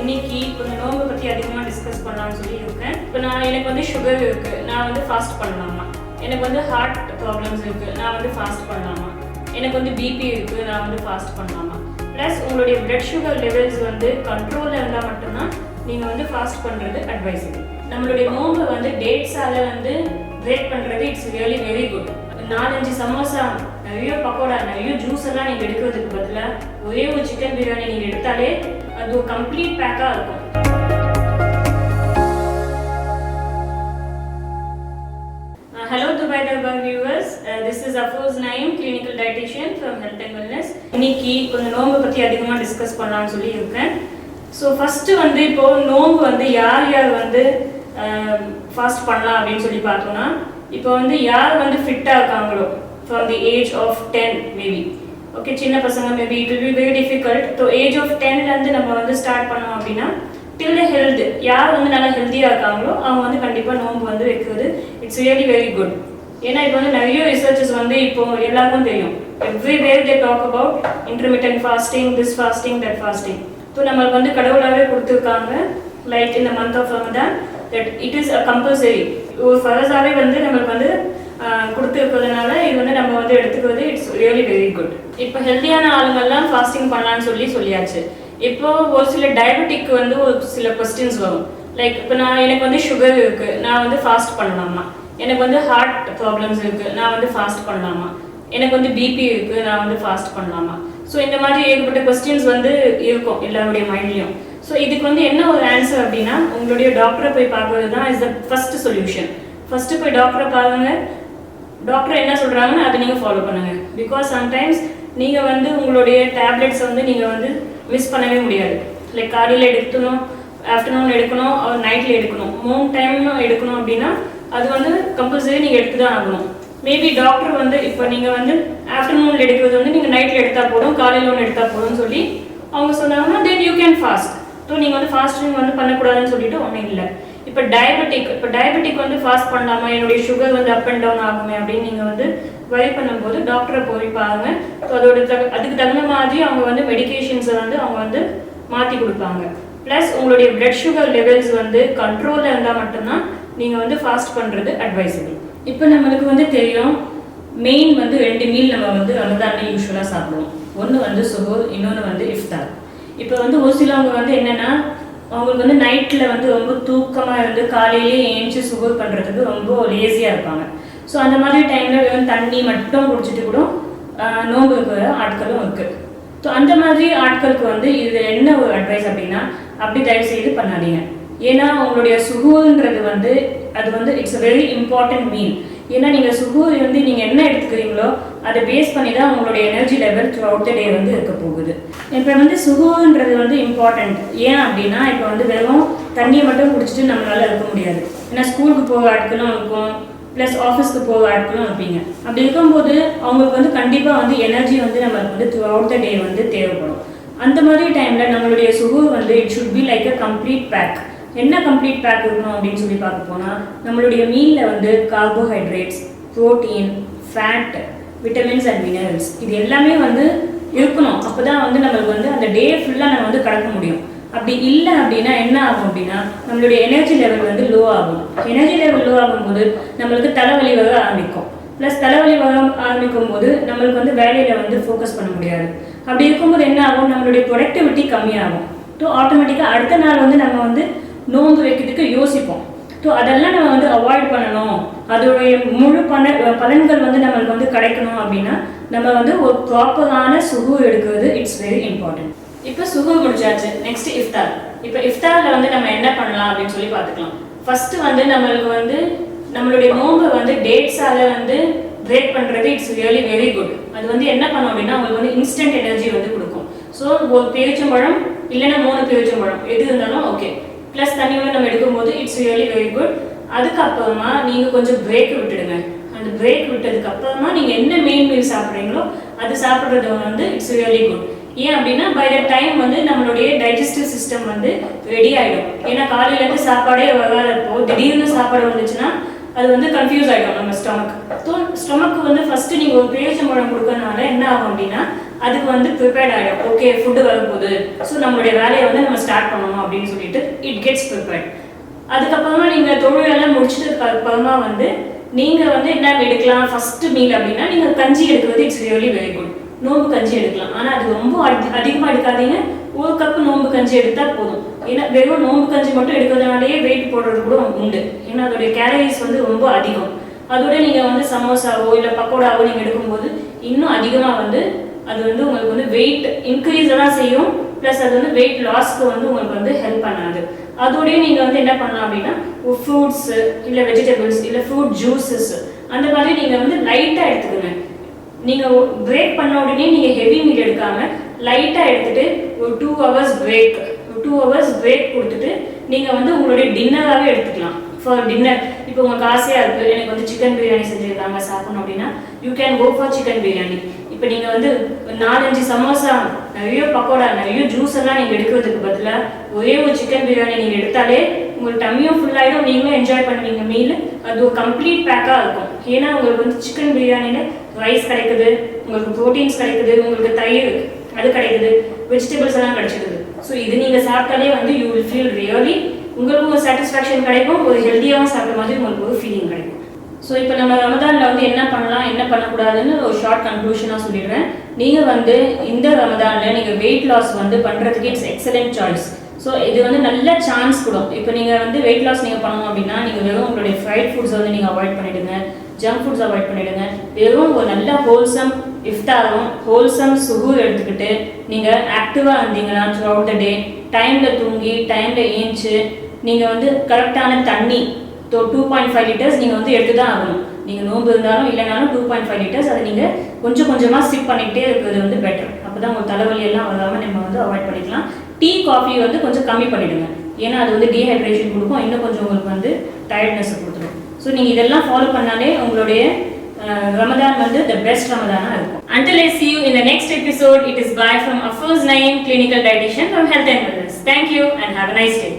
இன்னைக்கு கொஞ்சம் நோம்பை பற்றி அதிகமாக டிஸ்கஸ் பண்ணலாம்னு சொல்லி இருக்கேன். இப்போ எனக்கு வந்து சுகர் இருக்குது, நான் வந்து ஃபாஸ்ட் பண்ணலாமா? எனக்கு வந்து ஹார்ட் ப்ராப்ளம்ஸ் இருக்குது, நான் வந்து ஃபாஸ்ட் பண்ணலாமா? எனக்கு வந்து பிபி இருக்குது, நான் வந்து ஃபாஸ்ட் பண்ணலாமா? ப்ளஸ் உங்களுடைய பிளட் சுகர் லெவல்ஸ் வந்து கண்ட்ரோலில் இருந்தால் மட்டும்தான் நீங்கள் வந்து ஃபாஸ்ட் பண்ணுறது அட்வைசபிள். நம்மளுடைய நோம்பை வந்து டேட்ஸால் வந்து பிரேக் பண்ணுறது it's really very good. 4-5 samosa, நிறைய பக்கோடா, நிறைய ஜூஸ் எல்லாம் நீங்கள் எடுக்கிறதுக்கு பதிலாக ஒரே ஒரு சிக்கன் பிரியாணி நீங்கள் எடுத்தாலே அது ஒரு கம்ப்ளீட் பேக்காக இருக்கும். Hello Dubai Darbar viewers, this is Afroz Naim, clinical dietitian from Health and Wellness. இன்னைக்கு கொஞ்சம் நோம்பை பற்றி அதிகமாக டிஸ்கஸ் பண்ணலாம்னு சொல்லி இருக்கேன். ஸோ ஃபஸ்ட்டு வந்து இப்போது நோம்பு வந்து யார் வந்து ஃபாஸ்ட் பண்ணலாம் அப்படின்னு சொல்லி பார்த்தோன்னா, இப்போ வந்து யார் வந்து ஃபிட்டாக இருக்காங்களோ from the age of 10 maybe, okay, சின்ன பசங்க maybe it will be very difficult. So age of 10லேருந்து நம்ம வந்து ஸ்டார்ட் பண்ணோம் அப்படின்னா டில் த ஹெல்த், யார் வந்து நல்லா ஹெல்த்தியாக இருக்காங்களோ அவங்க வந்து கண்டிப்பாக நோம்பு வந்து வைக்கிறது இட்ஸ் ரியலி வெரி குட். ஏன்னா இப்போ வந்து நிறைய ரிசர்ச்சஸ் வந்து இப்போ எல்லாருக்கும் தெரியும், everywhere they talk about intermittent fasting, this fasting, that fasting. So நம்மளுக்கு வந்து கடவுளாகவே கொடுத்துருக்காங்க லைக் இந்த month of Ramadan that it is a compulsory, ஒரு ஃபரஸாகவே வந்து நம்மளுக்கு வந்து கொடுத்துருக்கிறதுனால இது வந்து நம்ம வந்து எடுத்துக்கிறது இட்ஸ் ரியலி வெரி குட். இப்போ ஹெல்த்தியான ஆளுங்கள்லாம் ஃபாஸ்டிங் பண்ணலான்னு சொல்லியாச்சு. இப்போ ஒரு சில டயபெட்டிக் வந்து ஒரு சில கொஸ்டின்ஸ் வரும். லைக் இப்போ எனக்கு வந்து சுகர் இருக்குது, நான் வந்து ஃபாஸ்ட் பண்ணலாமா? எனக்கு வந்து ஹார்ட் ப்ராப்ளம்ஸ் இருக்குது, நான் வந்து ஃபாஸ்ட் பண்ணலாமா? எனக்கு வந்து பிபி இருக்குது, நான் வந்து ஃபாஸ்ட் பண்ணலாமா? ஸோ இந்த மாதிரி ஏகப்பட்ட கொஸ்டின்ஸ் வந்து இருக்கும் எல்லாருடைய மைண்ட்லையும். ஸோ இதுக்கு வந்து என்ன ஒரு ஆன்சர் அப்படின்னா, உங்களுடைய டாக்டரை போய் பார்க்கறது தான் is the first solution. First போய் டாக்டரை பாருங்கள், டாக்டர் என்ன சொல்கிறாங்கன்னு அதை நீங்கள் ஃபாலோ பண்ணுங்கள். பிகாஸ் சம்டைம்ஸ் நீங்கள் வந்து உங்களுடைய டேப்லெட்ஸ் வந்து நீங்கள் வந்து மிஸ் பண்ணவே முடியாது. லைக் காலையில் எடுக்கணும், ஆஃப்டர்நூன் எடுக்கணும், நைட்டில் எடுக்கணும், 3 டைம் எடுக்கணும் அப்படின்னா அது வந்து கம்பல்சரி நீங்கள் எடுத்து தான் ஆகணும். மேபி டாக்டர் வந்து இப்போ நீங்கள் வந்து ஆஃப்டர்நூனில் எடுக்கிறது வந்து நீங்கள் நைட்டில் எடுத்தால் போதும், காலையில் ஒன்று எடுத்தால் போதும்னு சொல்லி அவங்க சொன்னாங்கன்னா then you can fast. So நீங்கள் வந்து ஃபாஸ்டிங் வந்து பண்ணக்கூடாதுன்னு சொல்லிட்டு ஒன்றும் இல்லை. இப்போ டயபெட்டிக் வந்து ஃபாஸ்ட் பண்ணலாமா, என்னுடைய சுகர் வந்து அப் அண்ட் டவுன் ஆகுமே அப்படின்னு நீங்கள் வந்து வரி பண்ணும்போது டாக்டரை போய் பாருங்க. ஸோ அதுக்கு தகுந்த மாதிரி அவங்க வந்து மெடிகேஷன்ஸை வந்து அவங்க வந்து மாற்றி கொடுப்பாங்க. ப்ளஸ் உங்களுடைய பிளட் சுகர் லெவல்ஸ் வந்து கண்ட்ரோலில் இருந்தால் மட்டும்தான் நீங்கள் வந்து ஃபாஸ்ட் பண்ணுறது அட்வைசபிள். இப்போ நம்மளுக்கு வந்து தெரியும், மெயின் வந்து 2 மீல் நம்ம வந்து ரமதானில் யூஸ்வலாக சாப்பிடுவோம். ஒன்று வந்து சுஹூர், இன்னொன்று வந்து இஃப்தார். இப்போ வந்து ஒரு சிலவங்க வந்து என்னென்னா, அவங்களுக்கு வந்து நைட்டில் வந்து ரொம்ப தூக்கமாக இருந்து காலையிலேயே ஏஞ்சி சுகர் பண்ணுறதுக்கு ரொம்ப லேசியாக இருப்பாங்க. ஸோ அந்த மாதிரி டைமில் வெறும் தண்ணி மட்டும் குடிச்சிட்டு கூட நோம்பு இருக்கிற ஆட்களும் இருக்குது. ஸோ அந்த மாதிரி ஆட்களுக்கு வந்து இது என்ன ஒரு அட்வைஸ் அப்படின்னா, அப்படி தயவு செய்து பண்ணாதீங்க. ஏன்னா உங்களுடைய சுகூர்ன்றது வந்து அது வந்து it's a very important meal. ஏன்னா நீங்கள் சுகூர் வந்து நீங்கள் என்ன எடுத்துக்கிறீங்களோ அதை பேஸ் பண்ணி தான் உங்களுடைய energy level throughout the day வந்து இருக்க போகுது. இப்போ வந்து சுகூர்ன்றது வந்து இம்பார்ட்டண்ட். ஏன் அப்படின்னா இப்போ வந்து வெறும் தண்ணியை மட்டும் குடிச்சிட்டு நம்மளால இருக்க முடியாது. ஏன்னா ஸ்கூலுக்கு போக ஆட்களும் இருக்கும், ப்ளஸ் ஆஃபீஸ்க்கு போக ஆட்களும் இருப்பீங்க. அப்படி இருக்கும்போது அவங்களுக்கு வந்து கண்டிப்பாக வந்து எனர்ஜி வந்து நம்மளுக்கு வந்து த்ரூ அவுட் த டே வந்து தேவைப்படும். அந்த மாதிரி டைமில் நம்மளுடைய சுகூர் வந்து it should be like a complete pack. என்ன கம்ப்ளீட் பேக் இருக்கணும் அப்படின்னு சொல்லி பார்க்க போனால், நம்மளுடைய மீலில் வந்து carbohydrates, protein, fat, vitamins and minerals இது எல்லாமே வந்து இருக்கணும். அப்போ தான் வந்து நம்மளுக்கு வந்து அந்த டே ஃபுல்லாக நம்ம வந்து கடக்க முடியும். அப்படி இல்லை அப்படின்னா என்ன ஆகும் அப்படின்னா, நம்மளுடைய எனர்ஜி லெவல் வந்து லோ ஆகும். எனர்ஜி லெவல் லோ ஆகும்போது நம்மளுக்கு தலைவலி வர ஆரம்பிக்கும். ப்ளஸ் தலைவலி வர ஆரம்பிக்கும் போது நம்மளுக்கு வந்து வேலையில் வந்து ஃபோக்கஸ் பண்ண முடியாது. அப்படி இருக்கும்போது என்ன ஆகும், நம்மளுடைய ப்ரொடக்டிவிட்டி கம்மியாகும். ஸோ ஆட்டோமேட்டிக்காக அடுத்த நாள் வந்து நம்ம வந்து நோன்பு வைக்கிறதுக்கு யோசிப்போம். ஸோ அதெல்லாம் நம்ம வந்து அவாய்ட் பண்ணணும். அதோடைய முழு பலன்கள் வந்து நம்மளுக்கு வந்து கிடைக்கணும் அப்படின்னா நம்ம வந்து ஒரு ப்ராப்பரான சுகூர் எடுக்கிறது இட்ஸ் வெரி இம்பார்ட்டன்ட். இப்போ சுகூர் முடிச்சாச்சு, நெக்ஸ்ட் இஃப்தார். இப்போ இஃப்தாரில் வந்து நம்ம என்ன பண்ணலாம் அப்படின்னு சொல்லி பார்த்துக்கலாம். ஃபஸ்ட்டு வந்து நம்மளுக்கு வந்து நம்மளுடைய நோன்பை வந்து டேட்ஸால் வந்து பிரேக் பண்ணுறது இட்ஸ் ரியலி வெரி குட். அது வந்து என்ன பண்ணோம் அப்படின்னா உங்களுக்கு வந்து இன்ஸ்டன்ட் எனர்ஜி வந்து கொடுக்கும். ஸோ ஒரு பேரிச்சம்பழம் இல்லைன்னா 3 பேரிச்சம்பழம் எது இருந்தாலும் ஓகே, ப்ளஸ் தண்ணியோட நம்ம எடுக்கும்போது இட்ஸ் ரியலி வெரி குட். அதுக்கப்புறமா நீங்கள் கொஞ்சம் பிரேக் விட்டுடுங்க. அந்த பிரேக் விட்டதுக்கு அப்புறமா நீங்கள் என்ன மெயின் மீல் சாப்பிட்றீங்களோ அது சாப்பிட்றது வந்து இட்ஸ் ரியலி குட். ஏன் அப்படின்னா பை த டைம் வந்து நம்மளுடைய டைஜஸ்டிவ் சிஸ்டம் வந்து ரெடி ஆகிடும். ஏன்னா காலையிலேருந்து சாப்பாடே வராதப்போ திடீர்னு சாப்பாடு வந்துச்சுன்னா அது வந்து கன்ஃபியூஸ் ஆகிடும் நம்ம ஸ்டொமக். ஸோ ஸ்டொமக்கு வந்து ஃபஸ்ட்டு நீங்கள் ஒரு பேரிச்சம்பழம் கொடுக்கறதுனால என்ன ஆகும் அப்படின்னா அதுக்கு வந்து ப்ரிப்பேர்ட் ஆகிடும். ஓகே ஃபுட்டு வரப்போகுது, ஸோ நம்மளுடைய வேலையை வந்து நம்ம ஸ்டார்ட் பண்ணணும் அப்படின்னு சொல்லிட்டு இட் கெட்ஸ் ப்ரிப்பேர்ட். அதுக்கப்புறமா நீங்கள் தொழிலெல்லாம் முடிச்சுட்டு அப்புறமா வந்து நீங்கள் வந்து என்ன எடுக்கலாம் ஃபஸ்ட்டு மீல் அப்படின்னா நீங்கள் கஞ்சி எடுக்கிறது இட்ஸ் ரியலி வெரி குட். நோம்பு கஞ்சி எடுக்கலாம், ஆனால் அது ரொம்ப அதிகமாக எடுக்காதீங்க. ஒரு கப்பு நோம்பு கஞ்சி எடுத்தால் போதும். ஏன்னா வெறும் நோம்பு கஞ்சி மட்டும் எடுக்கிறதுனாலேயே வெயிட் போடுறது கூட உண்டு. ஏன்னா அதோடைய கேலரிஸ் வந்து ரொம்ப அதிகம். அதோட நீங்கள் வந்து சமோசாவோ இல்லை பக்கோடாவோ நீங்கள் எடுக்கும்போது இன்னும் அதிகமாக வந்து அது வந்து உங்களுக்கு வந்து வெயிட் இன்க்ரீஸ் தான் செய்யும், ப்ளஸ் அது வந்து வெயிட் லாஸ்க்கு வந்து உங்களுக்கு வந்து ஹெல்ப் பண்ணாது. அதோடய நீங்கள் வந்து என்ன பண்ணலாம் அப்படின்னா ஃப்ரூட்ஸு இல்லை வெஜிடபிள்ஸ் இல்லை ஃப்ரூட் ஜூஸஸ் அந்த மாதிரி நீங்கள் வந்து லைட்டாக எடுத்துக்கோங்க. நீங்கள் பிரேக் பண்ண உடனே நீங்கள் ஹெவி மீல் எடுக்காமல் லைட்டாக எடுத்துகிட்டு ஒரு 2 hours பிரேக் 2 hours பிரேக் கொடுத்துட்டு நீங்கள் வந்து உங்களுடைய டின்னராகவே எடுத்துக்கலாம். ஃபார் டின்னர் இப்போ உங்களுக்கு ஆசையாக இருக்குது எனக்கு வந்து சிக்கன் பிரியாணி செஞ்சுருக்காங்க சாப்பிடணும் அப்படின்னா you can go for chicken biryani. இப்போ நீங்கள் வந்து 4-5 சமோசா நிறைய பக்கோடா நிறைய ஜூஸ் எல்லாம் நீங்கள் எடுக்கிறதுக்கு பதிலாக ஒரே ஒரு சிக்கன் பிரியாணி நீங்கள் எடுத்தாலே உங்களுக்கு டம்மியும் ஃபுல்லாகிடும், நீங்களும் என்ஜாய் பண்ணுவீங்க மீல். அது ஒரு கம்ப்ளீட் பேக்காக இருக்கும். ஏன்னா உங்களுக்கு வந்து சிக்கன் பிரியாணியில் ரைஸ் கிடைக்குது, உங்களுக்கு ப்ரோட்டீன்ஸ் கிடைக்குது, உங்களுக்கு தயிர் அது கிடைக்குது, வெஜிடபிள்ஸ் எல்லாம் கிடைச்சிடுது. ஸோ இது நீங்கள் சாப்பிட்டாலே வந்து யூ வில் ஃபீல் ரியலி உங்களுக்கு ஒரு சாட்டிஸ்ஃபேக்ஷன் கிடைக்கும், ஒரு ஹெல்த்தியாகவும் சாப்பிட்ட மாதிரி உங்களுக்கு ஒரு ஃபீலிங் கிடைக்கும். ஸோ இப்போ நம்ம ரமதானில் வந்து என்ன பண்ணலாம் என்ன பண்ணக்கூடாதுன்னு ஒரு ஷார்ட் கன்க்ளூஷனாக சொல்லிடுறேன். நீங்கள் வந்து இந்த ரமதானில் நீங்கள் வெயிட் லாஸ் வந்து பண்ணுறதுக்கு இட்ஸ் எக்ஸலண்ட் சாய்ஸ். ஸோ இது வந்து நல்ல சான்ஸ் கொடுக்கும். இப்போ நீங்கள் வந்து வெயிட் லாஸ் நீங்கள் பண்ணணும் அப்படின்னா நீங்கள் வெறும் உங்களுடைய ஃப்ரைட் ஃபுட்ஸை வந்து நீங்கள் அவாய்ட் பண்ணிவிடுங்க, ஜங்க் ஃபுட்ஸ் அவாய்ட் பண்ணிவிடுங்க. வெறும் ஒரு நல்ல ஹோல்சம் இஃப்தாரும் ஹோல்சம் சுகூர் எடுத்துக்கிட்டு நீங்கள் ஆக்டிவாக இருந்தீங்கன்னா த்ரூ அவுட் த டே டைமில் தூங்கி டைமில் ஏஞ்சி நீங்கள் வந்து கரெக்டான தண்ணி 2.5 liters நீங்கள் வந்து எடுத்து தான் ஆகணும். நீங்கள் நோன்பு இருந்தாலும் இல்லைனாலும் 2.5 liters அதை நீங்கள் கொஞ்சம் கொஞ்சமாக சிப் பண்ணிக்கிட்டே இருக்கிறது வந்து பெட்டர். அப்போ தான் உங்கள் தலைவலி எல்லாம் வராமல் நம்ம வந்து அவாய்ட் பண்ணிக்கலாம். டீ காஃபி வந்து கொஞ்சம் கம்மி பண்ணிவிடுங்க, ஏன்னா அது வந்து டீஹைட்ரேஷன் கொடுக்கும், இன்னும் கொஞ்சம் உங்களுக்கு வந்து டயர்ட்னஸை கொடுத்துரும். ஸோ நீங்கள் இதெல்லாம் ஃபாலோ பண்ணாலே உங்களுடைய ரமதான் வந்து the best ரமதானா இருக்கும். Until I see you in the next episode, it is bye from Afroz Naeem, clinical dietitian from Health and Wellness. Thank you and have a nice day.